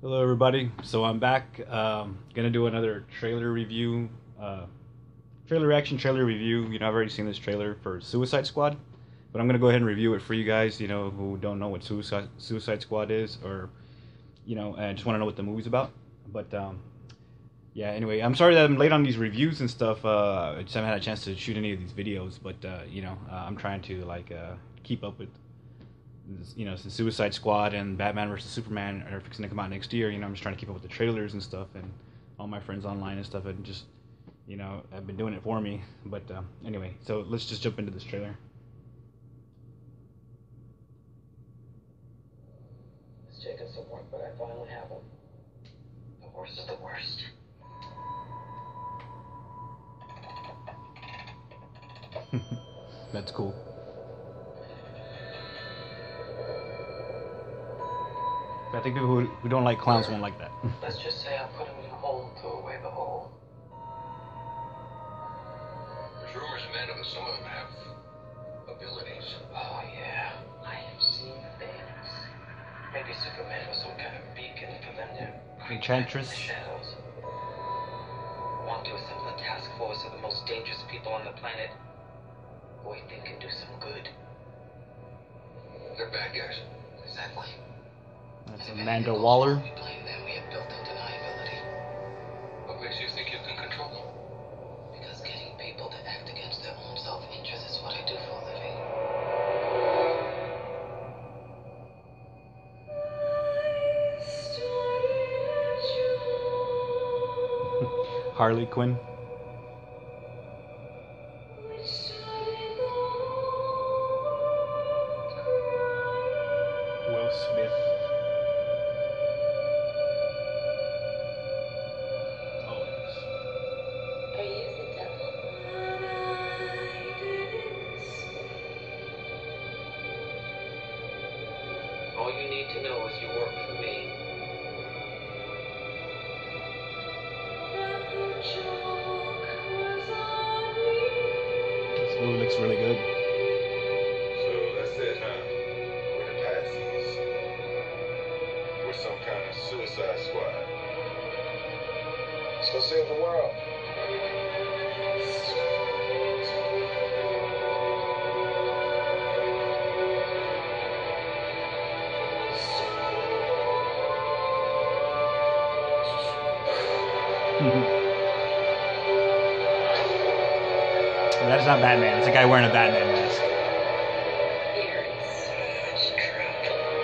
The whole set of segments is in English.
Hello, everybody. So I'm back. Gonna do another trailer review, trailer reaction, trailer review. I've already seen this trailer for Suicide Squad, but I'm gonna go ahead and review it for you guys. Who don't know what Suicide Squad is, or and just want to know what the movie's about. But yeah. Anyway, I'm sorry that I'm late on these reviews and stuff. I just haven't had a chance to shoot any of these videos, but I'm trying to keep up with since Suicide Squad and Batman versus Superman are fixing to come out next year, I'm just trying to keep up with the trailers and stuff, and all my friends online and stuff, and just, have been doing it for me. But anyway, so let's just jump into this trailer. It's taken some work, but I finally have him. The worst of the worst. That's cool. I think people who don't like clowns won't like that. Let's just say I put him in a hole, threw away the hole. There's rumors, Amanda, that some of them have abilities. Oh, yeah. I have seen things. Maybe Superman was some kind of beacon for them to Enchantress. in the shadows. Want to assemble a task force of the most dangerous people on the planet who I think can do some good. They're bad guys. Exactly. That's Amanda Waller. We blame them. We have built-in deniability. What makes you think you can control them? Because getting people to act against their own self-interest is what I do for a living. Harley Quinn. Will Smith. Oh, yes. Are you the devil? All you need to know is you work for me. This movie looks really good. So that's it, huh? We're the patsies. We're some kind of suicide squad. Let's go save the world. That's not Batman. It's a guy wearing a Batman mask. You're in so much trouble.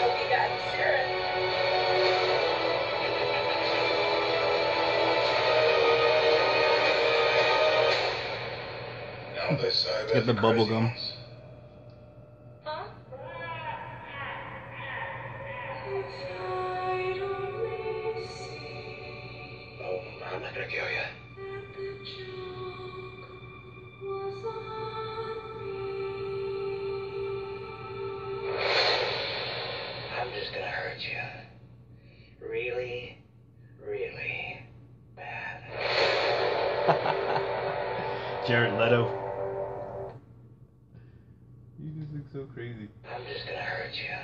Hope you got syrup. Now this side. Get the bubble gum. Huh? Oh, I'm not gonna kill you. I'm just gonna hurt you. Really, really bad. Jared Leto. You just look so crazy. I'm just gonna hurt you.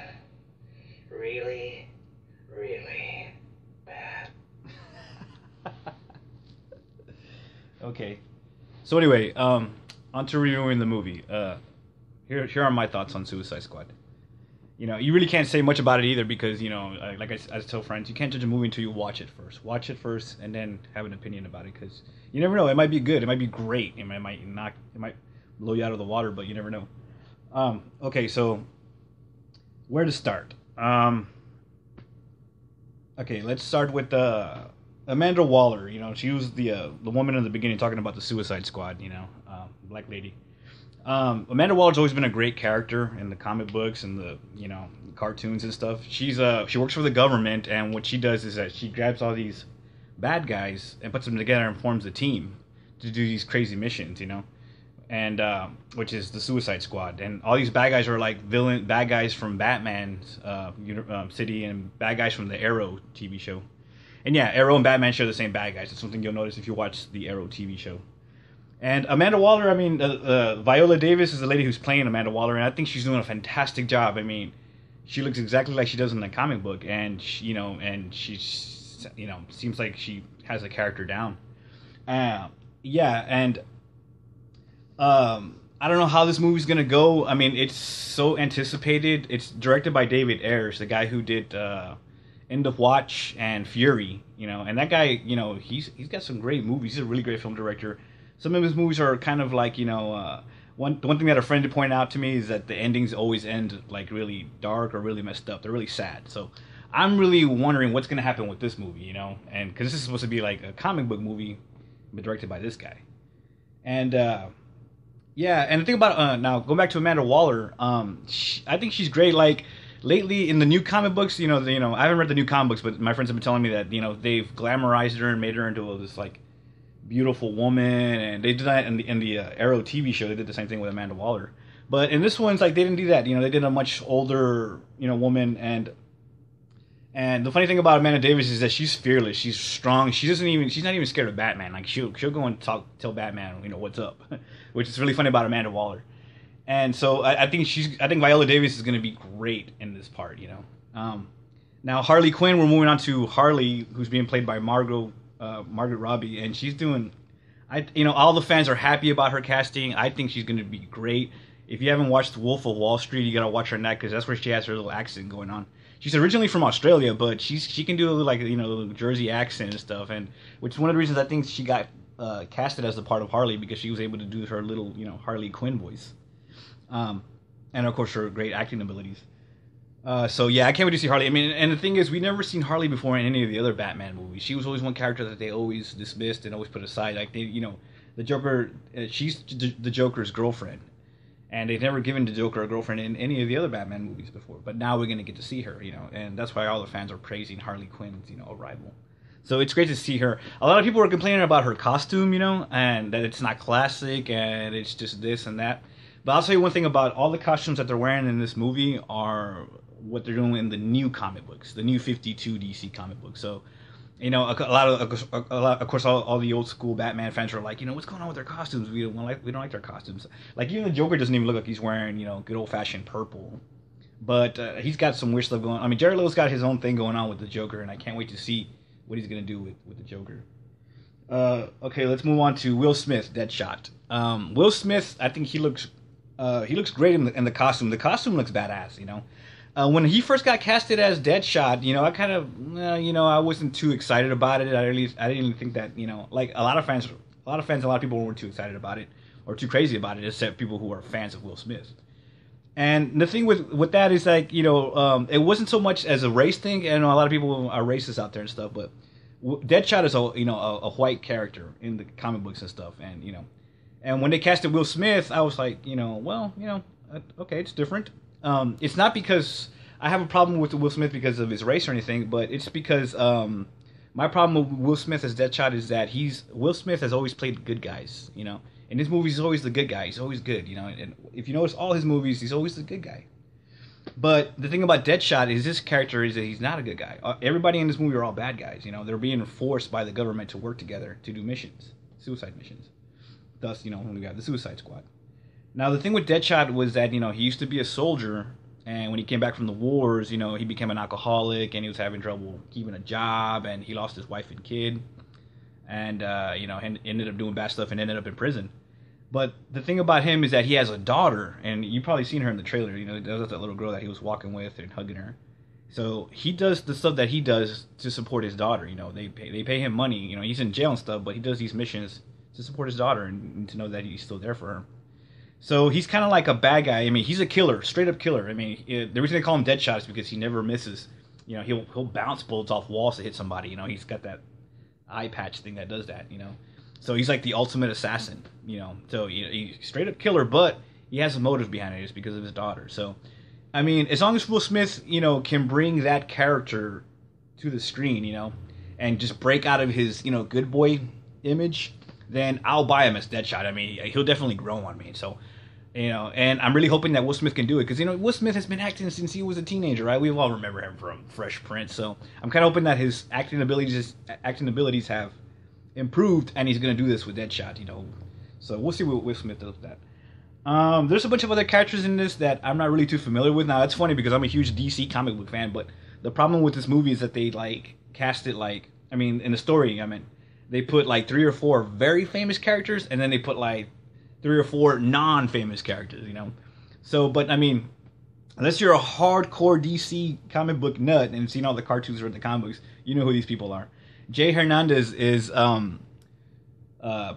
Really, really bad. Okay. So anyway, on to reviewing the movie. Here are my thoughts on Suicide Squad. You really can't say much about it either because, like I tell friends, you can't judge a movie until you watch it first. Watch it first and then have an opinion about it because you never know. It might be good. It might be great. It might blow you out of the water, but you never know. Okay, so where to start? Okay, let's start with Amanda Waller. She was the woman in the beginning talking about the Suicide Squad. Black lady. Amanda Waller's always been a great character in the comic books and the cartoons and stuff. She works for the government, and what she does is that she grabs all these bad guys and puts them together and forms a team to do these crazy missions. And which is the Suicide Squad, and all these bad guys are like bad guys from Batman's city, and bad guys from the Arrow TV show. And yeah, Arrow and Batman share the same bad guys. It's something you'll notice if you watch the Arrow TV show. And Amanda Waller, I mean, Viola Davis is the lady who's playing Amanda Waller, and I think she's doing a fantastic job. I mean, she looks exactly like she does in the comic book, and she's, seems like she has the character down. Yeah, and I don't know how this movie's gonna go. I mean, it's so anticipated. It's directed by David Ayers, the guy who did End of Watch and Fury. And that guy, he's got some great movies. He's a really great film director. Some of his movies are kind of like, one thing that a friend pointed out to me is that the endings always end like really dark or really messed up. They're really sad. So I'm really wondering what's going to happen with this movie, and because this is supposed to be like a comic book movie, but directed by this guy. And yeah, and the thing about now going back to Amanda Waller, I think she's great. Like lately in the new comic books, I haven't read the new comic books, but my friends have been telling me that they've glamorized her and made her into this like beautiful woman, and they did that in the Arrow TV show. They did the same thing with Amanda Waller, but in this one's like they didn't do that. They did a much older woman, and the funny thing about Amanda Davis is that she's fearless, she's strong, she's not even scared of Batman. Like she'll go and tell Batman what's up, which is really funny about Amanda Waller. And so I think Viola Davis is going to be great in this part. Now Harley Quinn, we're moving on to Harley, who's being played by Margot Robbie, and she's doing, all the fans are happy about her casting. I think she's going to be great. If you haven't watched Wolf of Wall Street, you got to watch her in that, because that's where she has her little accent going on. She's originally from Australia, but she can do like little Jersey accent and stuff, and which is one of the reasons I think she got casted as the part of Harley, because she was able to do her little Harley Quinn voice, and of course her great acting abilities. So yeah, I can't wait to see Harley. I mean, and the thing is, we never seen Harley before in any of the other Batman movies. She was always one character that they always dismissed and always put aside. Like the Joker, she's the Joker's girlfriend, and they've never given the Joker a girlfriend in any of the other Batman movies before. But now we're gonna get to see her, and that's why all the fans are praising Harley Quinn's arrival. So it's great to see her. A lot of people are complaining about her costume, and that it's not classic and it's just this and that. But I'll tell you one thing about all the costumes that they're wearing in this movie are what they're doing in the new comic books, the new 52 DC comic books. So, a lot of course, all the old school Batman fans are like, what's going on with their costumes? We don't like their costumes. Like even the Joker doesn't even look like he's wearing, good old fashioned purple. But he's got some weird stuff going on. I mean, Jared Leto's got his own thing going on with the Joker, and I can't wait to see what he's gonna do with the Joker. Okay, let's move on to Will Smith, Deadshot. Will Smith, I think he looks great in the costume. The costume looks badass, when he first got casted as Deadshot, I kind of, I wasn't too excited about it. I didn't think that, like a lot of fans, a lot of people weren't too excited about it or too crazy about it, except people who are fans of Will Smith. And the thing with that is like, it wasn't so much as a race thing. And a lot of people are racist out there and stuff, but Deadshot is a white character in the comic books and stuff, and and when they casted Will Smith, I was like, okay, it's different. It's not because I have a problem with Will Smith because of his race or anything, but it's because my problem with Will Smith as Deadshot is that Will Smith has always played good guys, In his movies, he's always the good guy. He's always good, And if you notice all his movies, he's always the good guy. But the thing about Deadshot is this character is that he's not a good guy. Everybody in this movie are all bad guys, They're being forced by the government to work together to do missions, suicide missions. Thus, when we got the Suicide Squad. Now, the thing with Deadshot was that, he used to be a soldier, and when he came back from the wars, he became an alcoholic, and he was having trouble keeping a job, and he lost his wife and kid, and, ended up doing bad stuff and ended up in prison. But the thing about him is that he has a daughter, and you've probably seen her in the trailer, there was that little girl that he was walking with and hugging her. So he does the stuff that he does to support his daughter, they pay him money, he's in jail and stuff, but he does these missions to support his daughter and to know that he's still there for her. So he's kind of like a bad guy. I mean, he's a killer, straight up killer. I mean, the reason they call him Deadshot is because he never misses. He'll bounce bullets off walls to hit somebody. He's got that eye patch thing that does that. So he's like the ultimate assassin. So he's straight up killer, but he has a motive behind it. It's because of his daughter. So, I mean, as long as Will Smith, can bring that character to the screen, and just break out of his, good boy image, then I'll buy him as Deadshot. I mean, he'll definitely grow on me. So, and I'm really hoping that Will Smith can do it. Because, Will Smith has been acting since he was a teenager, right? We all remember him from Fresh Prince. So I'm kind of hoping that his acting abilities have improved, and he's going to do this with Deadshot, So we'll see what Will Smith does with that. There's a bunch of other characters in this that I'm not really too familiar with. Now, it's funny because I'm a huge DC comic book fan, but the problem with this movie is that they, like, cast it like, I mean, in the story, I mean, they put, like, 3 or 4 very famous characters, and then they put, like, 3 or 4 non-famous characters, you know? So, but, I mean, unless you're a hardcore DC comic book nut and seen all the cartoons or the comic books, you know who these people are. Jay Hernandez is,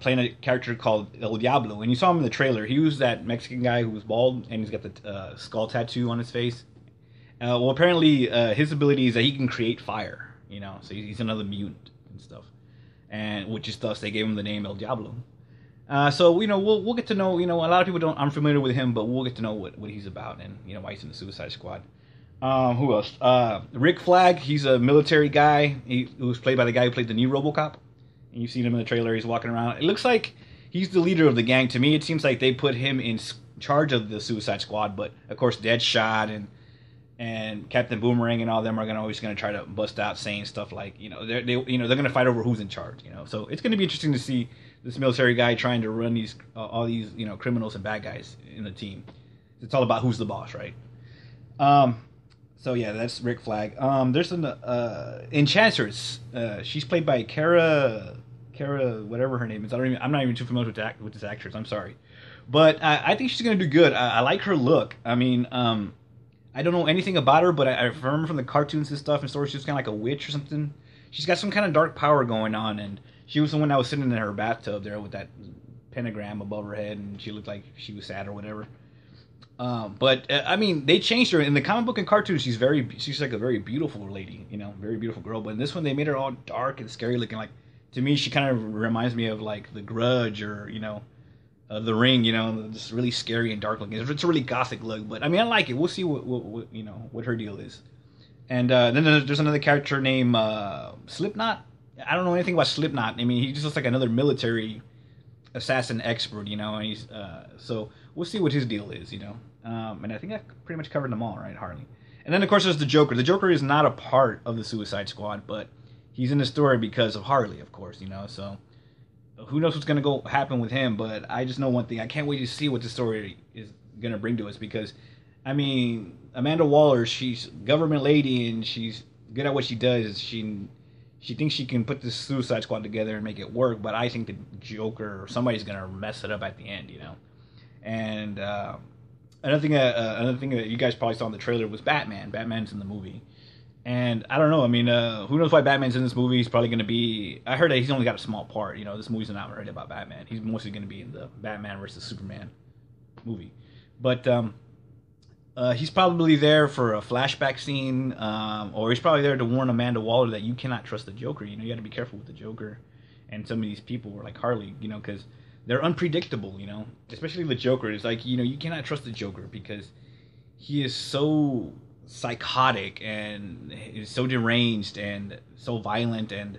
playing a character called El Diablo, and you saw him in the trailer. He was that Mexican guy who was bald, and he's got the skull tattoo on his face. Well, apparently, his ability is that he can create fire, you know, so he's another mutant and stuff, and which is thus they gave him the name El Diablo. So, you know, we'll get to know, you know, a lot of people aren't familiar with him, but we'll get to know what he's about and, you know, why he's in the Suicide Squad. Who else? Rick Flag, he's a military guy. He was played by the guy who played the new RoboCop. And you've seen him in the trailer. He's walking around. It looks like he's the leader of the gang. To me, it seems like they put him in charge of the Suicide Squad. But of course, Deadshot and Captain Boomerang and all them are always gonna try to bust out saying stuff like, you know, they're gonna fight over who's in charge. You know, so it's gonna be interesting to see this military guy trying to run these all these, you know, criminals and bad guys in the team. It's all about who's the boss, right? So yeah, that's Rick Flag. There's an Enchantress. She's played by Kara, whatever her name is. I'm not even too familiar with this actress. I'm sorry, but I think she's gonna do good. I like her look. I mean, I don't know anything about her, but I remember from the cartoons and stuff and stories, she was kind of like a witch or something. She's got some kind of dark power going on, and she was the one that was sitting in her bathtub there with that pentagram above her head, and she looked like she was sad or whatever. But I mean, they changed her in the comic book and cartoon. She's like a very beautiful lady, you know, very beautiful girl. But in this one, they made her all dark and scary looking. Like, to me, she kind of reminds me of like The Grudge or, you know, The Ring. You know, just really scary and dark looking. It's a really gothic look. But I mean, I like it. We'll see what you know, what her deal is. And then there's another character named Slipknot. I don't know anything about Slipknot. I mean, he just looks like another military assassin expert, you know. And he's so we'll see what his deal is, you know. And I think I pretty much covered them all, right, Harley? And then, of course, there's the Joker. The Joker is not a part of the Suicide Squad, but he's in the story because of Harley, of course, you know. So who knows what's going to happen with him, but I just know one thing. I can't wait to see what the story is going to bring to us because, I mean, Amanda Waller, she's a government lady, and she's good at what she does. She thinks she can put the Suicide Squad together and make it work, but I think the Joker or somebody's going to mess it up at the end, you know. And another thing that you guys probably saw in the trailer was Batman. Batman's in the movie. And I don't know. I mean, who knows why Batman's in this movie? He's probably going to be... I heard that he's only got a small part. You know, this movie's not really about Batman. He's mostly going to be in the Batman versus Superman movie. But he's probably there for a flashback scene, or he's probably there to warn Amanda Waller that you cannot trust the Joker. You know, you got to be careful with the Joker and some of these people like Harley, you know, because they're unpredictable, you know, especially the Joker. It's like, you know, you cannot trust the Joker because he is so psychotic and is so deranged and so violent and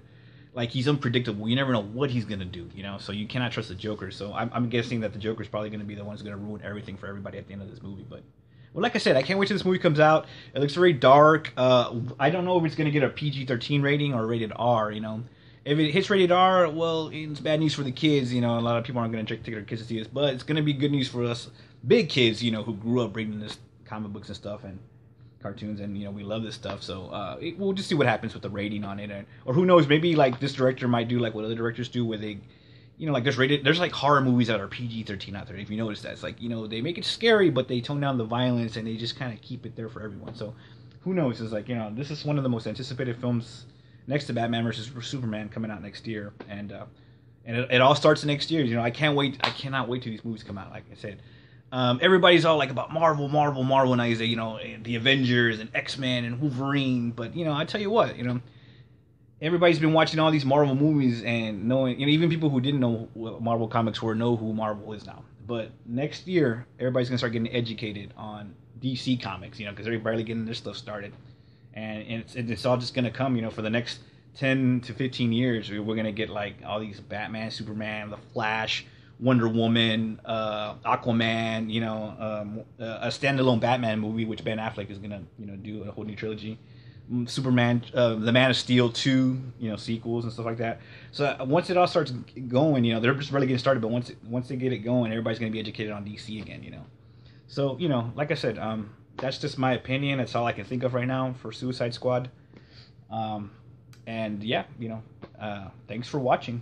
like he's unpredictable. You never know what he's gonna do, you know. So you cannot trust the Joker. So I'm guessing that the Joker's probably gonna be the one who's gonna ruin everything for everybody at the end of this movie. But well, like I said, I can't wait till this movie comes out. It looks very dark. I don't know if it's gonna get a PG-13 rating or rated R. You know, if it hits rated R, well, it's bad news for the kids. You know, a lot of people aren't gonna take their kids to see this, but it's gonna be good news for us big kids. You know, who grew up reading this comic books and stuff and cartoons, and you know we love this stuff. So we'll just see what happens with the rating on it, or who knows, maybe like this director might do like what other directors do, where they, you know, like there's like horror movies that are PG-13 out there. If you notice that, it's like, you know, they make it scary, but they tone down the violence and they just kind of keep it there for everyone. So who knows? It's like, you know, this is one of the most anticipated films next to Batman versus Superman coming out next year, and it all starts next year. You know, I cannot wait till these movies come out. Like I said. Everybody's all like about Marvel now. You know, the Avengers and X-Men and Wolverine. But, you know, I tell you what, you know, everybody's been watching all these Marvel movies and knowing, you know, even people who didn't know what Marvel comics were know who Marvel is now. But next year, everybody's going to start getting educated on DC comics, you know, because they're barely getting their stuff started. And it's all just going to come, you know, for the next 10 to 15 years. We're going to get like all these Batman, Superman, The Flash, Wonder Woman, Aquaman, you know, a standalone Batman movie, which Ben Affleck is gonna, you know, do a whole new trilogy. Superman, the Man of Steel 2, sequels and stuff like that. So once it all starts going, they're just really getting started. But once they get it going, everybody's going to be educated on DC again, So, like I said, that's just my opinion. That's all I can think of right now for Suicide Squad. And yeah, thanks for watching.